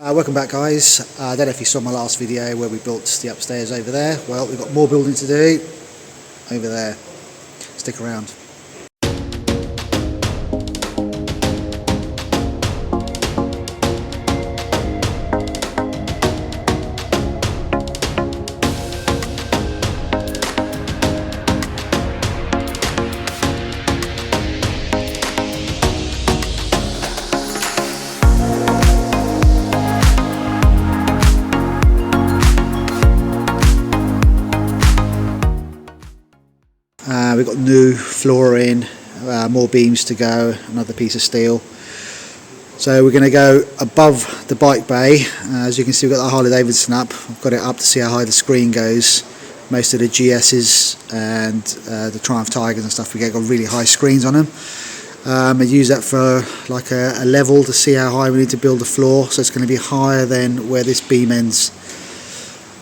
Welcome back, guys. I don't know if you saw my last video where we built the upstairs over there. Well, we've got more building to do over there. Stick around. We've got new flooring, more beams to go, another piece of steel. So we're going to go above the bike bay. As you can see, we've got the Harley Davidson up. I've got it up to see how high the screen goes. Most of the GS's and the Triumph Tigers and stuff, we got really high screens on them. I use that for like a level to see how high we need to build the floor. So it's going to be higher than where this beam ends.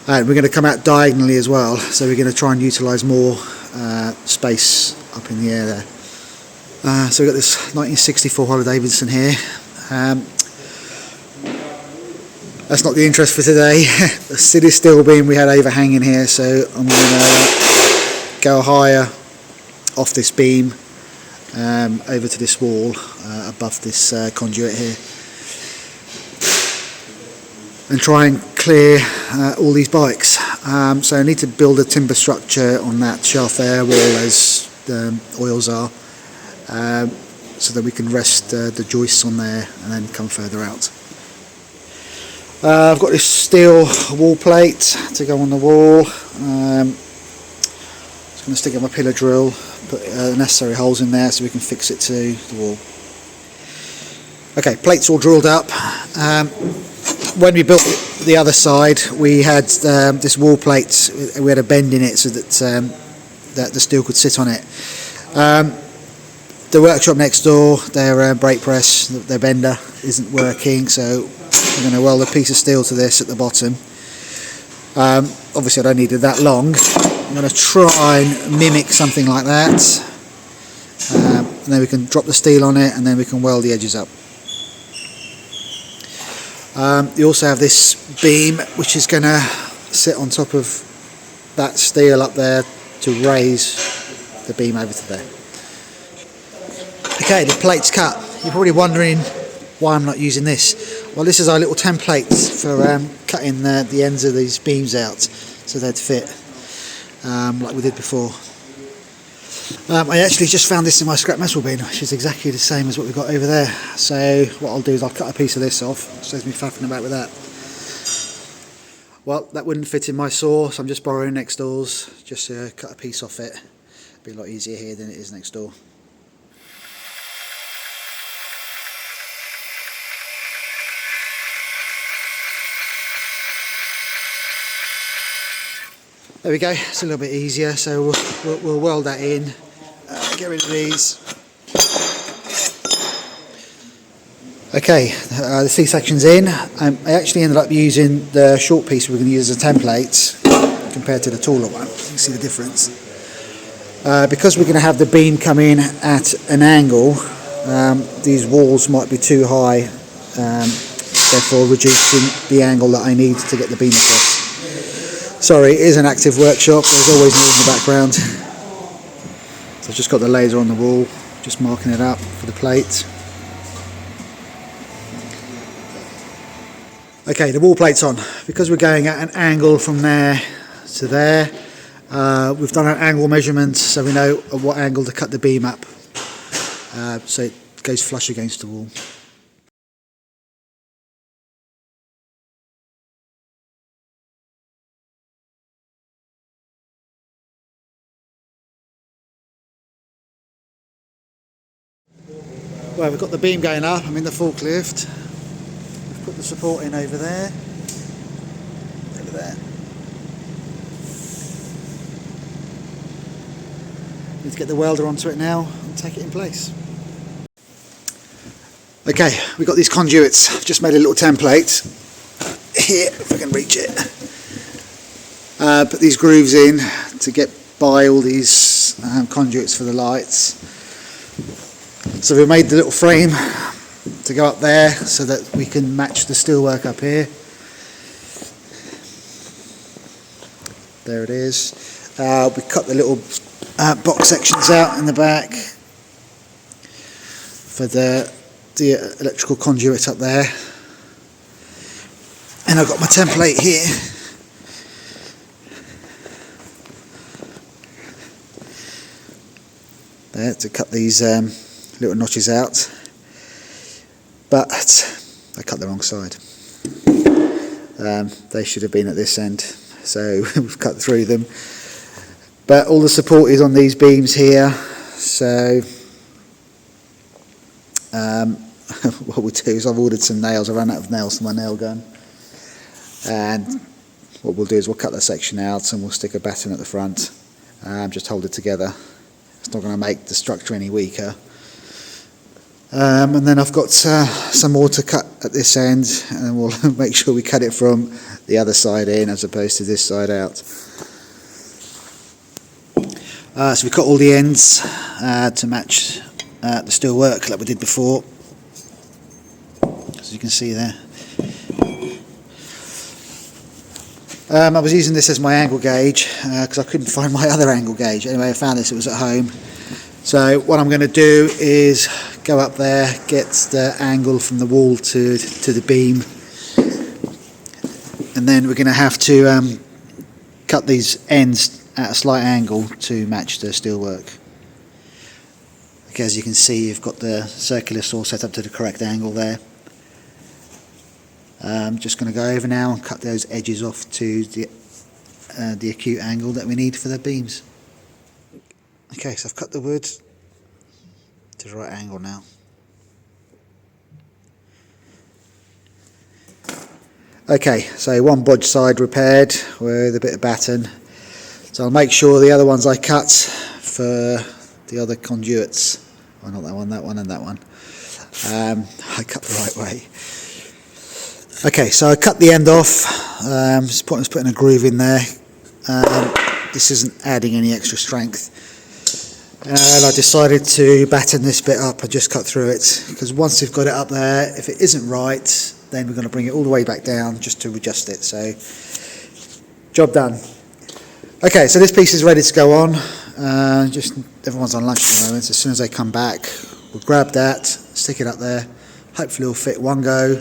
And we're going to come out diagonally as well. So we're going to try and utilise more space up in the air there. So we've got this 1964 Harley Davidson here. That's not the interest for today. The city steel beam we had overhanging here, so I'm going to go higher off this beam over to this wall above this conduit here, and try and clear all these bikes. So I need to build a timber structure on that shaft there where those oils are, so that we can rest the joists on there and then come further out. I've got this steel wall plate to go on the wall. Just going to stick in my pillar drill, put the necessary holes in there so we can fix it to the wall. Okay, plates all drilled up. When we built the other side, we had this wall plate. We had a bend in it so that that the steel could sit on it. The workshop next door, their brake press, their bender isn't working, so I'm going to weld a piece of steel to this at the bottom. Obviously I don't need it that long. I'm going to try and mimic something like that, and then we can drop the steel on it and then we can weld the edges up. You also have this beam which is going to sit on top of that steel up there to raise the beam over to there. Okay, the plate's cut. You're probably wondering why I'm not using this. Well, this is our little template for cutting the ends of these beams out so they'd fit like we did before. I actually just found this in my scrap metal bin, which is exactly the same as what we've got over there. So what I'll do is I'll cut a piece of this off. It saves me faffing about with that. Well, that wouldn't fit in my saw, so I'm just borrowing next door's, just to cut a piece off it. It'll be a lot easier here than it is next door. There we go, it's a little bit easier, so we'll weld that in, get rid of these. Okay, the C-section's in. I actually ended up using the short piece we're going to use as a template compared to the taller one. You can see the difference. Because we're going to have the beam come in at an angle, these walls might be too high, therefore reducing the angle that I need to get the beam across. Sorry, it is an active workshop, there's always noise in the background. So I've just got the laser on the wall, just marking it up for the plate. Okay, the wall plate's on. Because we're going at an angle from there to there, we've done an angle measurement so we know at what angle to cut the beam up, so it goes flush against the wall. Well, we've got the beam going up. I'm in the forklift. We've put the support in over there. Over there. Need to get the welder onto it now and take it in place. Okay, we've got these conduits. I've just made a little template here, if I can reach it. Put these grooves in to get by all these conduits for the lights. So we made the little frame to go up there so that we can match the steelwork up here. There it is. We cut the little box sections out in the back for the electrical conduit up there, and I've got my template here. There to cut these little notches out, but I cut the wrong side. They should have been at this end, so we've cut through them. But all the support is on these beams here, so what we'll do is I've ordered some nails. I ran out of nails for my nail gun, and what we'll do is we'll cut that section out and we'll stick a batten at the front, just hold it together. It's not going to make the structure any weaker. And then I've got some more to cut at this end, and we'll make sure we cut it from the other side in as opposed to this side out. So we cut all the ends to match the steelwork like we did before, as you can see there. I was using this as my angle gauge because I couldn't find my other angle gauge. Anyway, I found this, it was at home. So what I'm going to do is go up there, get the angle from the wall to the beam, and then we're going to have to cut these ends at a slight angle to match the steelwork. Okay, as you can see, you've got the circular saw set up to the correct angle there. I'm just going to go over now and cut those edges off to the acute angle that we need for the beams. Okay, so I've cut the wood to the right angle now. Okay, so one bodge side repaired with a bit of batten. So I'll make sure the other ones I cut for the other conduits, oh not that one and that one, I cut the right way. Okay, so I cut the end off, just putting a groove in there. This isn't adding any extra strength. And I decided to batten this bit up and just cut through it, because once we've got it up there, if it isn't right, then we're going to bring it all the way back down just to adjust it. So, job done. Okay, so this piece is ready to go on. Just everyone's on lunch at the moment, so as soon as they come back, we'll grab that, stick it up there. Hopefully it'll fit one go,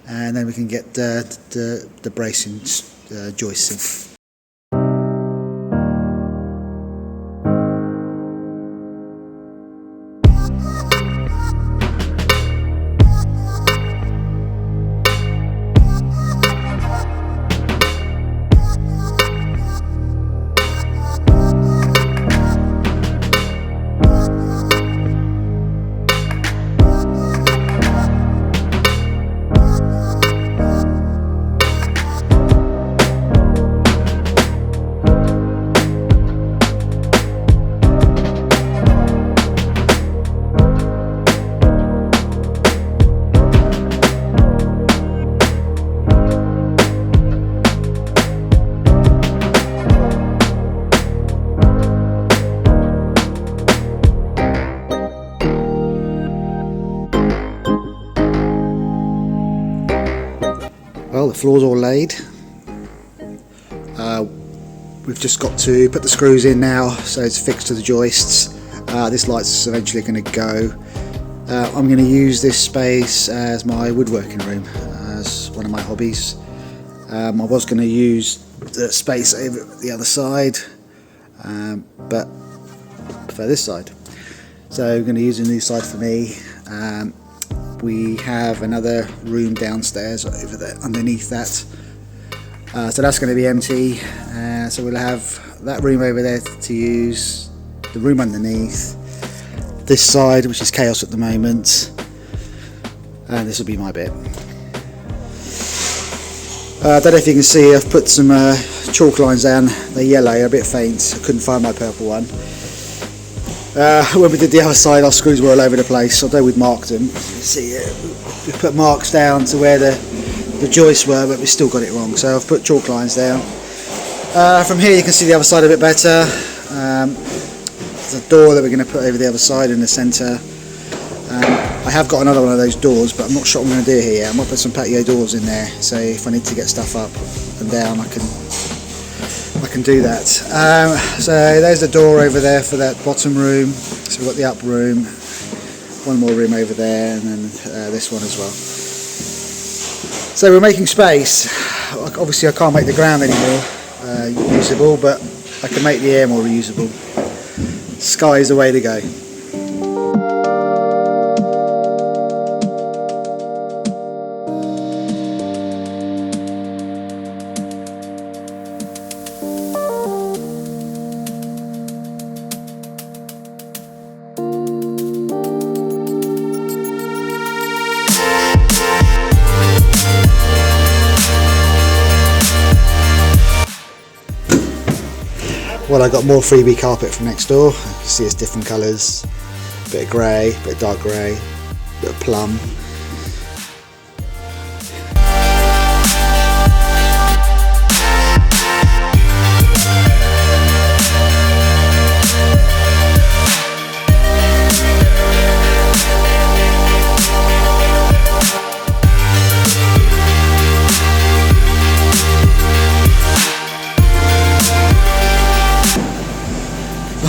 and then we can get the bracing joists in. Well, the floor's all laid. We've just got to put the screws in now so it's fixed to the joists. This light's eventually going to go. I'm going to use this space as my woodworking room, as one of my hobbies. I was going to use the space over the other side, but I prefer this side. So I'm going to use a new side for me. We have another room downstairs over there underneath that, so that's going to be empty, so we'll have that room over there to use, the room underneath, this side which is chaos at the moment, and this will be my bit. I don't know if you can see, I've put some chalk lines down. They're yellow, a bit faint, I couldn't find my purple one. When we did the other side, our screws were all over the place, although we'd marked them. See, we put marks down to where the joists were, but we still got it wrong, so I've put chalk lines down. From here you can see the other side a bit better. There's a door that we're going to put over the other side in the centre. I have got another one of those doors, but I'm not sure what I'm going to do here yet. I might put some patio doors in there, so if I need to get stuff up and down, I can do that. So there's the door over there for that bottom room. So we've got the up room, one more room over there, and then this one as well. So we're making space. Obviously I can't make the ground anymore usable, but I can make the air more reusable. Sky is the way to go. Well, I got more freebie carpet from next door. You can see it's different colours, a bit of grey, a bit of dark grey, a bit of plum.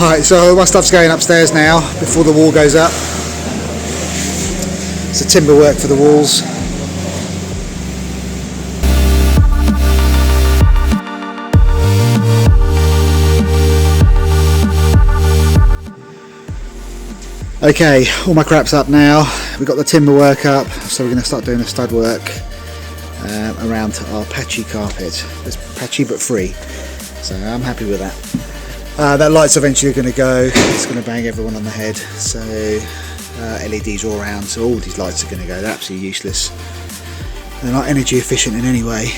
Right, so my stuff's going upstairs now before the wall goes up. It's a timber work for the walls. Okay, all my crap's up now. We've got the timber work up, so we're going to start doing the stud work around our patchy carpet. It's patchy but free, so I'm happy with that. That light's eventually going to go. It's going to bang everyone on the head. So LEDs all around. So all these lights are going to go. They're absolutely useless. They're not energy efficient in any way.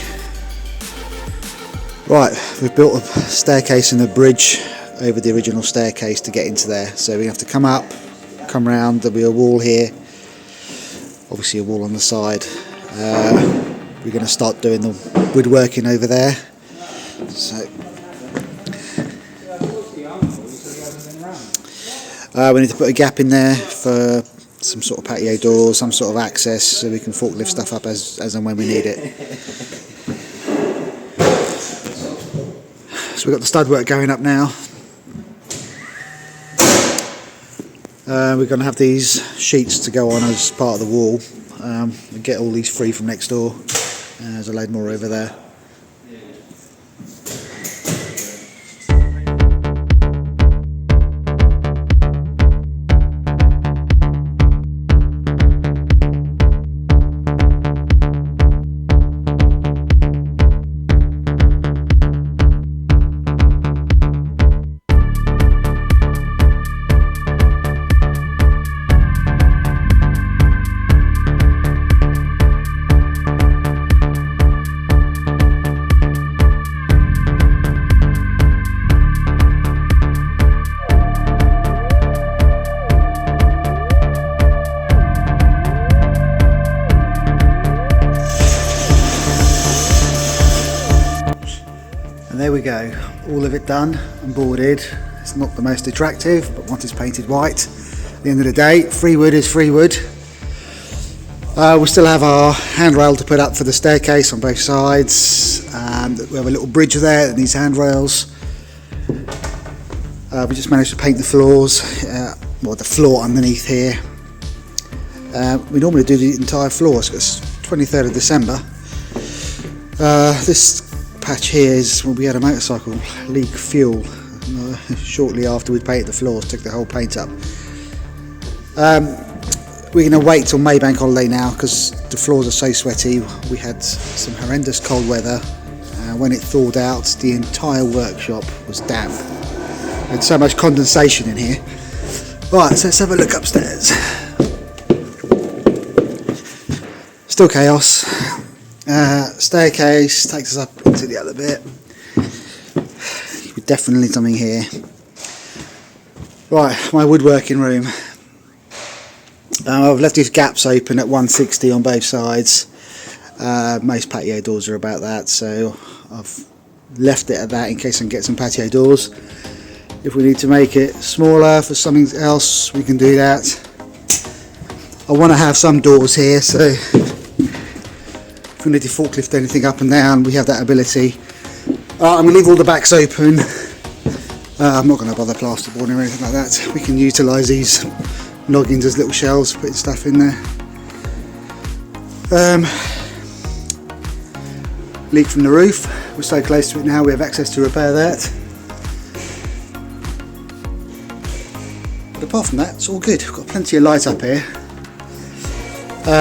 Right, we've built a staircase and a bridge over the original staircase to get into there. So we have to come up, come round. There'll be a wall here. Obviously a wall on the side. We're going to start doing the woodworking over there. So. We need to put a gap in there for some sort of patio door, some sort of access, so we can forklift stuff up as and when we need it. So we've got the stud work going up now. We're going to have these sheets to go on as part of the wall. We get all these free from next door. There's a load more over there. There we go, all of it done and boarded. It's not the most attractive, but once it's painted white, at the end of the day, free wood is free wood. We still have our handrail to put up for the staircase on both sides. We have a little bridge there that needs handrails. We just managed to paint the floors, well, the floor underneath here. We normally do the entire floor, so it's 23rd of December. This patch here is when we had a motorcycle leak fuel. Shortly after we'd painted the floors, took the whole paint up. We're going to wait till May bank holiday now because the floors are so sweaty. We had some horrendous cold weather. When it thawed out, the entire workshop was damp. We had so much condensation in here. Right, so let's have a look upstairs. Still chaos. Staircase takes us up into the other bit. Definitely something here. Right, my woodworking room. I've left these gaps open at 160 on both sides. Most patio doors are about that, so I've left it at that in case I can get some patio doors. If we need to make it smaller for something else, we can do that. I want to have some doors here, so if we need to forklift anything up and down, we have that ability. I'm going to leave all the backs open. I'm not going to bother plasterboard or anything like that. We can utilise these noggins as little shelves, putting stuff in there. Leak from the roof. We're so close to it now, we have access to repair that. But apart from that, it's all good. We've got plenty of light up here.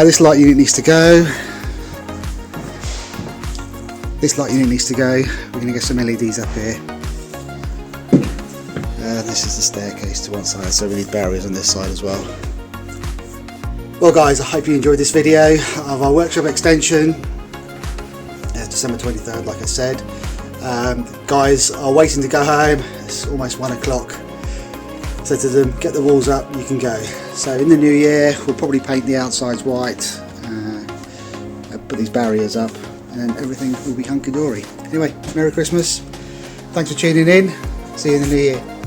This light unit needs to go. This light unit needs to go. We're going to get some LEDs up here. This is the staircase to one side, so we need barriers on this side as well. Well guys, I hope you enjoyed this video of our workshop extension. December 23rd, like I said. Guys are waiting to go home. It's almost 1 o'clock. Said to them, get the walls up, you can go. So in the new year, we'll probably paint the outsides white, put these barriers up, and everything will be hunky-dory. Anyway, Merry Christmas. Thanks for tuning in. See you in the new year.